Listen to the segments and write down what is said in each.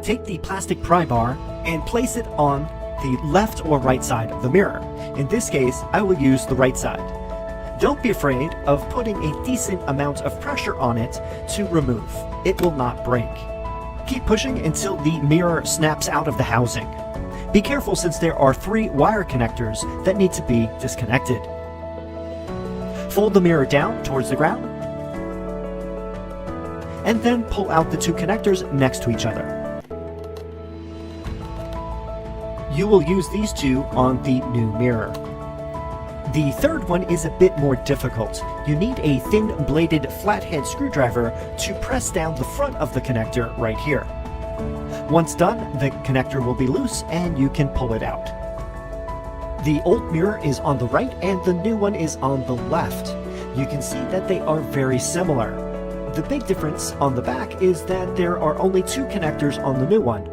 Take the plastic pry bar and place it on the left or right side of the mirror. In this case, I will use the right side. Don't be afraid of putting a decent amount of pressure on it to remove. It will not break. Keep pushing until the mirror snaps out of the housing. Be careful since there are 3 wire connectors that need to be disconnected. Fold the mirror down towards the ground, and then pull out the 2 connectors next to each other. You will use these 2 on the new mirror. The third one is a bit more difficult. You need a thin-bladed flathead screwdriver to press down the front of the connector right here. Once done, the connector will be loose and you can pull it out. The old mirror is on the right and the new one is on the left. You can see that they are very similar. The big difference on the back is that there are only 2 connectors on the new one.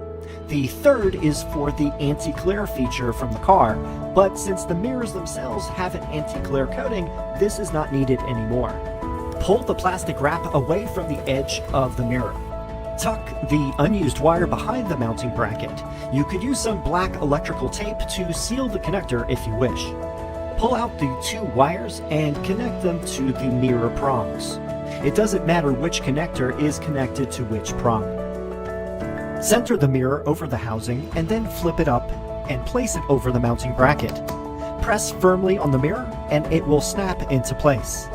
The third is for the anti-glare feature from the car, but since the mirrors themselves have an anti-glare coating, this is not needed anymore. Pull the plastic wrap away from the edge of the mirror. Tuck the unused wire behind the mounting bracket. You could use some black electrical tape to seal the connector if you wish. Pull out the 2 wires and connect them to the mirror prongs. It doesn't matter which connector is connected to which prong. Center the mirror over the housing and then flip it up and place it over the mounting bracket. Press firmly on the mirror and it will snap into place.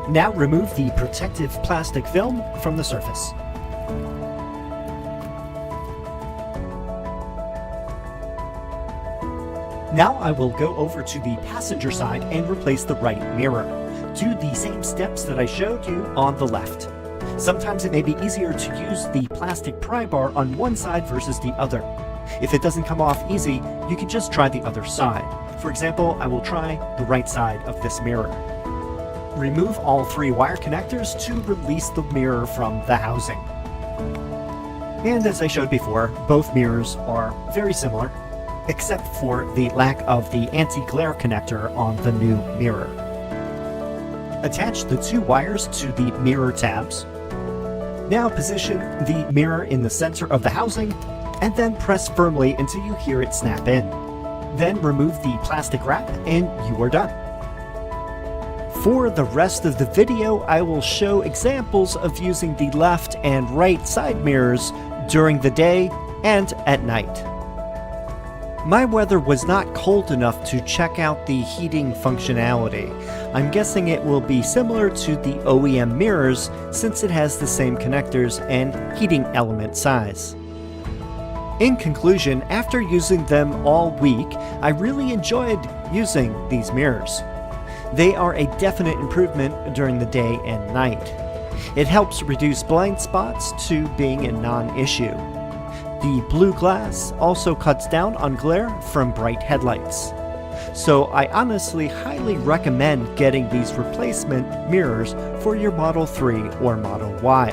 Now remove the protective plastic film from the surface. Now I will go over to the passenger side and replace the right mirror. Do the same steps that I showed you on the left. Sometimes it may be easier to use the plastic pry bar on one side versus the other. If it doesn't come off easy, you can just try the other side. For example, I will try the right side of this mirror. Remove all 3 wire connectors to release the mirror from the housing. And as I showed before, both mirrors are very similar, except for the lack of the anti-glare connector on the new mirror. Attach the 2 wires to the mirror tabs. Now position the mirror in the center of the housing and then press firmly until you hear it snap in. Then remove the plastic wrap and you are done. For the rest of the video, I will show examples of using the left and right side mirrors during the day and at night. My weather was not cold enough to check out the heating functionality. I'm guessing it will be similar to the OEM mirrors since it has the same connectors and heating element size. In conclusion, after using them all week, I really enjoyed using these mirrors. They are a definite improvement during the day and night. It helps reduce blind spots to being a non-issue. The blue glass also cuts down on glare from bright headlights. So I honestly highly recommend getting these replacement mirrors for your Model 3 or Model Y.